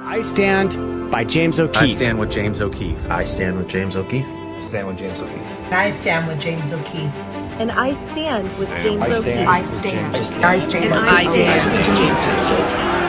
I stand by James O'Keefe. I stand with James O'Keefe. I stand with James O'Keefe. I stand with James O'Keefe. And I stand with James O'Keefe. And I stand with James O'Keefe. I stand. I stand with James O'Keefe.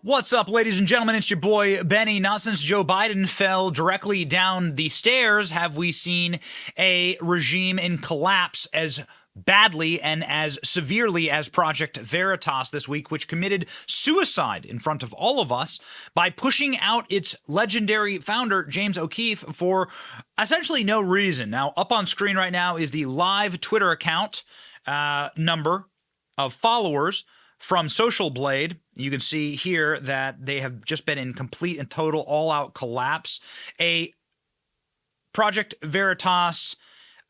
What's up, ladies and gentlemen? It's your boy, Benny. Not since Joe Biden fell directly down the stairs have we seen a regime in collapse as badly and as severely as Project Veritas this week, which committed suicide in front of all of us by pushing out its legendary founder, James O'Keefe, for essentially no reason. Now, up on screen right now is the live Twitter account number of followers from Social Blade. You can see here that they have just been in complete and total all-out collapse. A Project Veritas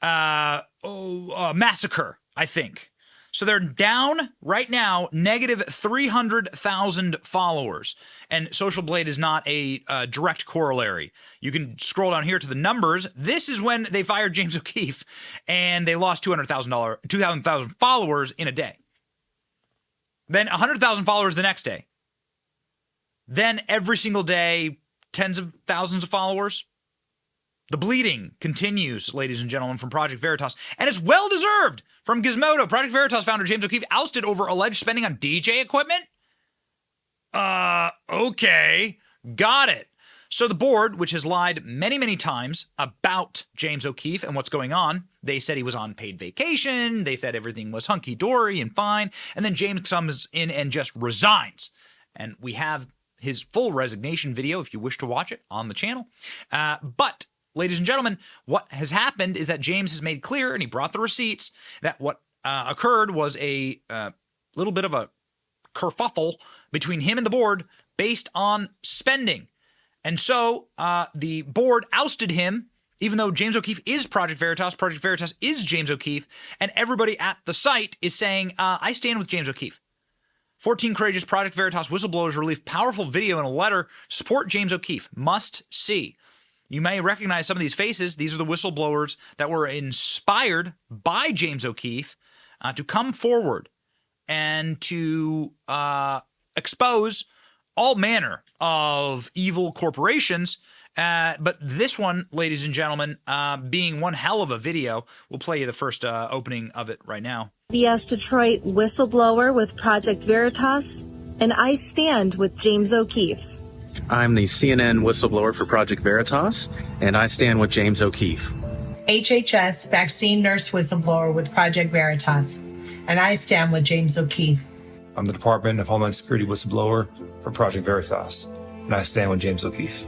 massacre, I think. So they're down right now, negative 300,000 followers. And Social Blade is not a direct corollary. You can scroll down here to the numbers. This is when they fired James O'Keefe, and they lost 200,000 followers in a day. Then 100,000 followers the next day. Then every single day, tens of thousands of followers. The bleeding continues, ladies and gentlemen, from Project Veritas. And it's well-deserved from Gizmodo. Project Veritas founder James O'Keefe ousted over alleged spending on DJ equipment? Okay. Got it. So the board, which has lied many, many times about James O'Keefe and what's going on, they said he was on paid vacation. They said everything was hunky-dory and fine. And then James comes in and just resigns. And we have his full resignation video, if you wish to watch it, on the channel. But, ladies and gentlemen, what has happened is that James has made clear, and he brought the receipts, that what occurred was a little bit of a kerfuffle between him and the board based on spending. And so the board ousted him, even though James O'Keefe is Project Veritas is James O'Keefe, and everybody at the site is saying, I stand with James O'Keefe. 14 courageous Project Veritas whistleblowers released powerful video in a letter, support James O'Keefe, must see. You may recognize some of these faces. These are the whistleblowers that were inspired by James O'Keefe to come forward and to expose all manner of evil corporations. But this one, ladies and gentlemen, being one hell of a video, we'll play you the first opening of it right now. CBS Detroit whistleblower with Project Veritas, and I stand with James O'Keefe. I'm the CNN whistleblower for Project Veritas, and I stand with James O'Keefe. HHS vaccine nurse whistleblower with Project Veritas. And I stand with James O'Keefe. I'm the Department of Homeland Security whistleblower for Project Veritas, and I stand with James O'Keefe.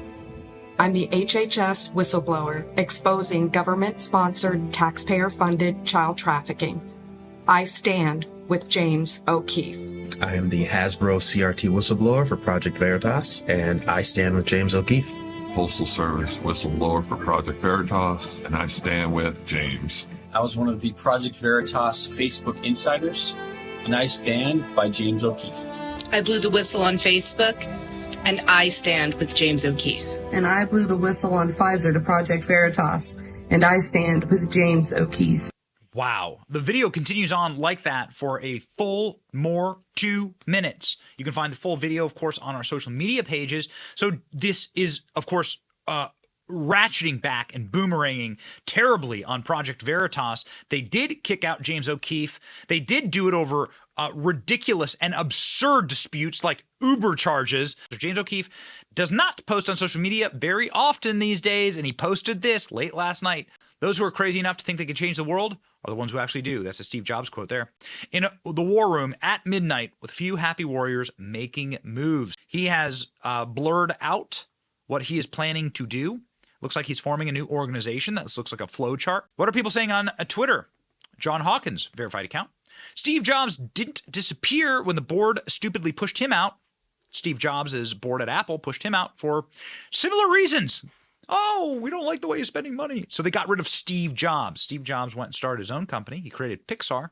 I'm the HHS whistleblower exposing government-sponsored, taxpayer-funded child trafficking. I stand with James O'Keefe. I am the Hasbro CRT whistleblower for Project Veritas, and I stand with James O'Keefe. Postal Service whistleblower for Project Veritas, and I stand with James. I was one of the Project Veritas Facebook insiders, and I stand by James O'Keefe. I blew the whistle on Facebook, and I stand with James O'Keefe. And I blew the whistle on Pfizer to Project Veritas, and I stand with James O'Keefe. Wow. The video continues on like that for a full more 2 minutes. You can find the full video, of course, on our social media pages. So this is, of course, ratcheting back and boomeranging terribly on Project Veritas. They did kick out James O'Keefe. They did do it over ridiculous and absurd disputes like Uber charges. James O'Keefe does not post on social media very often these days, and he posted this late last night. Those who are crazy enough to think they can change the world are the ones who actually do. That's a Steve Jobs quote there. In the war room at midnight with few happy warriors making moves. He has blurred out what he is planning to do. Looks like he's forming a new organization. That looks like a flow chart. What are people saying on Twitter? John Hawkins, verified account. Steve Jobs didn't disappear when the board stupidly pushed him out. Steve Jobs' board at Apple pushed him out for similar reasons. Oh, we don't like the way he's spending money. So they got rid of Steve Jobs. Steve Jobs went and started his own company. He created Pixar,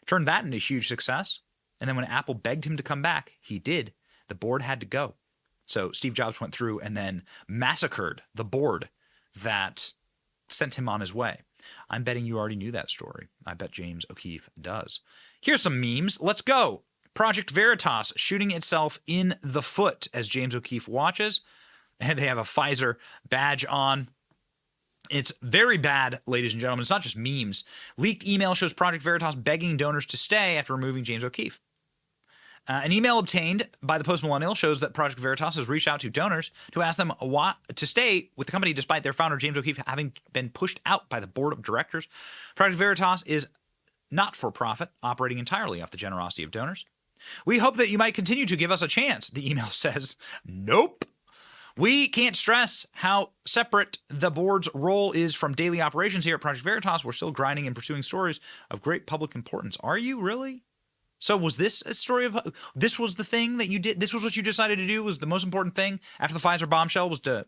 turned that into a huge success. And then when Apple begged him to come back, he did. The board had to go. So Steve Jobs went through and then massacred the board that sent him on his way. I'm betting you already knew that story. I bet James O'Keefe does. Here's some memes. Let's go. Project Veritas shooting itself in the foot as James O'Keefe watches. And they have a Pfizer badge on. It's very bad, ladies and gentlemen. It's not just memes. Leaked email shows Project Veritas begging donors to stay after removing James O'Keefe. An email obtained by the Post Millennial shows that Project Veritas has reached out to donors to ask them to stay with the company despite their founder, James O'Keefe, having been pushed out by the board of directors. Project Veritas is not-for-profit, operating entirely off the generosity of donors. We hope that you might continue to give us a chance, the email says. Nope. We can't stress how separate the board's role is from daily operations here at Project Veritas. We're still grinding and pursuing stories of great public importance. Are you really? So was this a story of, this was the thing that you did, this was what you decided to do, was the most important thing after the Pfizer bombshell was to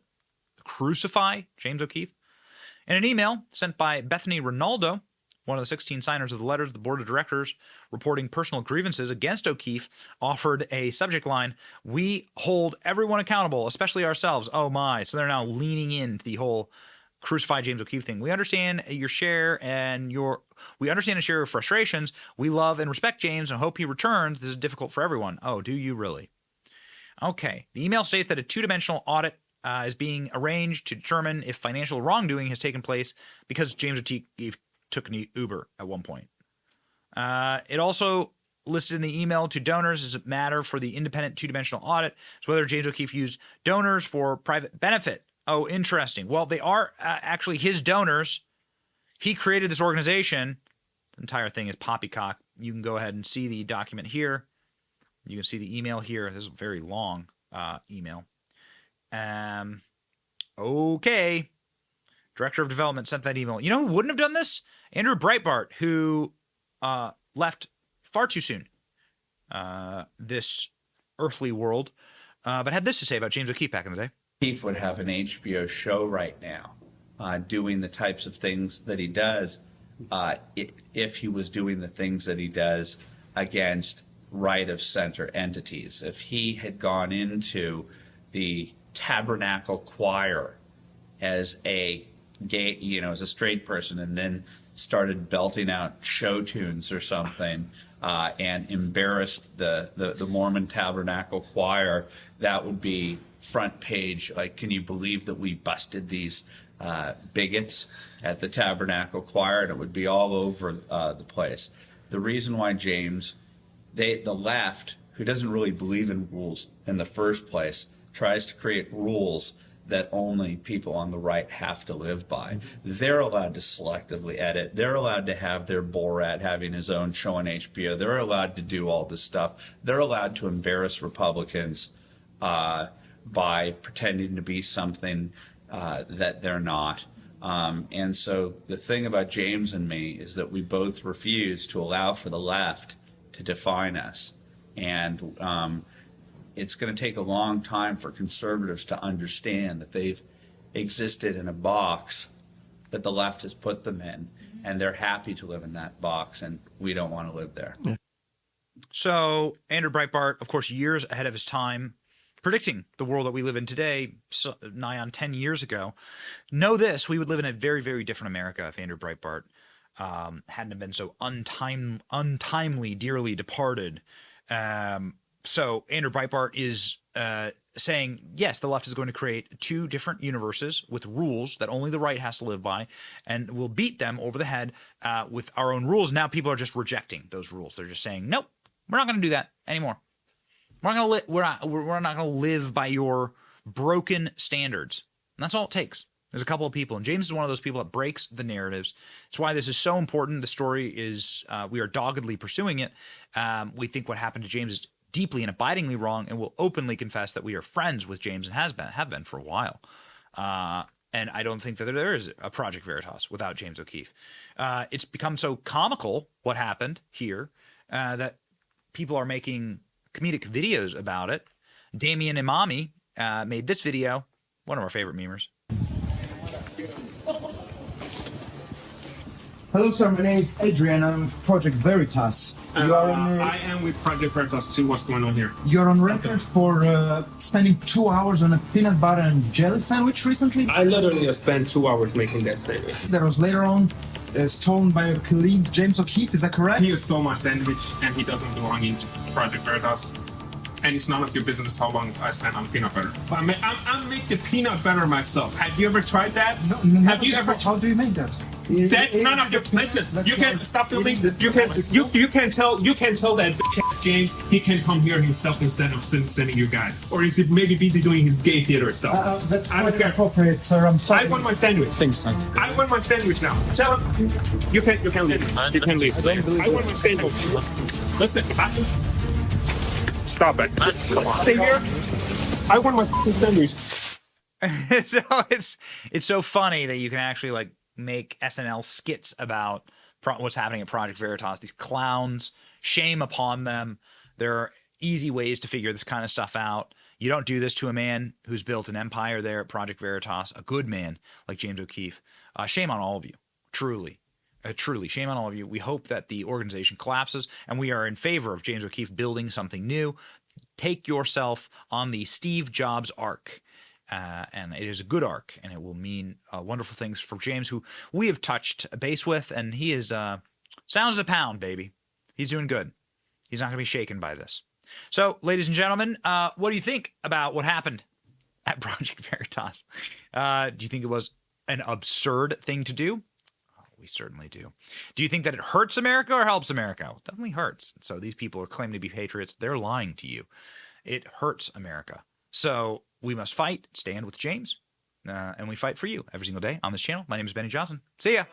crucify James O'Keefe? In an email sent by Bethany Ronaldo, one of the 16 signers of the letters, the board of directors reporting personal grievances against O'Keefe offered a subject line, "We hold everyone accountable, especially ourselves." Oh my. So they're now leaning into the whole crucify James O'Keefe thing. We understand and share your frustrations. We love and respect James and hope he returns. This is difficult for everyone. Oh, do you really? Okay. The email states that a two-dimensional audit is being arranged to determine if financial wrongdoing has taken place because James O'Keefe took an Uber at one point. It also listed in the email to donors as a matter for the independent two-dimensional audit is whether James O'Keefe used donors for private benefit. Oh, interesting. Well, they are actually his donors. He created this organization. The entire thing is poppycock. You can go ahead and see the document here. You can see the email here. This is a very long email. Okay. Director of Development sent that email. You know who wouldn't have done this? Andrew Breitbart, who left far too soon this earthly world, but had this to say about James O'Keefe back in the day. O'Keefe would have an HBO show right now doing the types of things that he does if he was doing the things that he does against right-of-center entities. If he had gone into the Tabernacle Choir as a gay, as a straight person, and then started belting out show tunes or something and embarrassed the Mormon Tabernacle Choir, that would be front page, like, can you believe that we busted these bigots at the Tabernacle Choir? And it would be all over the place. The reason why James, the left, who doesn't really believe in rules in the first place, tries to create rules that only people on the right have to live by. They're allowed to selectively edit. They're allowed to have their Borat having his own show on HBO. They're allowed to do all this stuff. They're allowed to embarrass Republicans by pretending to be something that they're not. And so the thing about James and me is that we both refuse to allow for the left to define us. And it's going to take a long time for conservatives to understand that they've existed in a box that the left has put them in, and they're happy to live in that box, and we don't want to live there. Yeah. So Andrew Breitbart, of course, years ahead of his time, predicting the world that we live in today, nigh on 10 years ago. Know this, we would live in a very, very different America if Andrew Breitbart hadn't been so untimely, dearly departed. So Andrew Breitbart is saying, yes, the left is going to create two different universes with rules that only the right has to live by, and we'll beat them over the head with our own rules. Now people are just rejecting those rules. They're just saying, nope, we're not going to do that anymore. We're not going to live by your broken standards. And that's all it takes. There's a couple of people, and James is one of those people that breaks the narratives. It's why this is so important. The story is, we are doggedly pursuing it. We think what happened to James is deeply and abidingly wrong, and will openly confess that we are friends with James and have been for a while. And I don't think that there is a Project Veritas without James O'Keefe. It's become so comical what happened here that people are making comedic videos about it. Damian Imami made this video, one of our favorite memers. Hello, sir. My name is Adrian. I'm with Project Veritas. I am with Project Veritas too. What's going on here? You're on record for spending 2 hours on a peanut butter and jelly sandwich recently. I literally spent 2 hours making that sandwich. That was later on stolen by a colleague, James O'Keefe. Is that correct? He stole my sandwich, and he doesn't belong in Project Veritas. And it's none of your business how long I spent on peanut butter. I'm making peanut butter myself. Have you ever tried that? No, have you ever? How do you make that? That's none of your business. You can stop filming. You can tell that bitch James he can come here himself instead of sending you guys. Or is he maybe busy doing his gay theater stuff? That's quite inappropriate, sir. I'm sorry. I want my sandwich. Thanks, man. I want my sandwich now. Tell him you can leave. You can leave. I want my sandwich. Listen. Stop it. Come on. Stay here. I want my sandwich. So it's so funny that you can actually like make SNL skits about what's happening at Project Veritas. These clowns, shame upon them. There are easy ways to figure this kind of stuff out. You don't do this to a man who's built an empire there at Project Veritas, a good man like James O'Keefe. Shame on all of you, truly. Truly, shame on all of you. We hope that the organization collapses, and we are in favor of James O'Keefe building something new. Take yourself on the Steve Jobs arc. And it is a good arc, and it will mean wonderful things for James, who we have touched base with, and he is sound as a pound, baby. He's doing good. He's not going to be shaken by this. So, ladies and gentlemen, what do you think about what happened at Project Veritas? Do you think it was an absurd thing to do? We certainly do. Do you think that it hurts America or helps America? Well, it definitely hurts. So these people are claiming to be patriots. They're lying to you. It hurts America. So we must fight, stand with James, and we fight for you every single day on this channel. My name is Benny Johnson. See ya.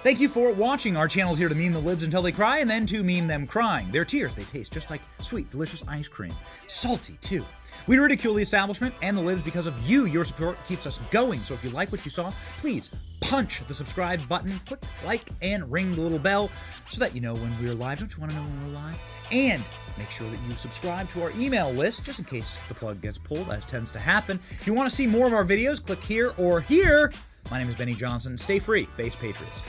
Thank you for watching. Our channel is here to meme the libs until they cry and then to meme them crying. Their tears, they taste just like sweet, delicious ice cream. Salty, too. We ridicule the establishment and the libs because of you. Your support keeps us going. So if you like what you saw, please punch the subscribe button, click like, and ring the little bell so that you know when we're live. Don't you want to know when we're live? And make sure that you subscribe to our email list just in case the plug gets pulled, as tends to happen. If you want to see more of our videos, click here or here. My name is Benny Johnson. Stay free, base patriots.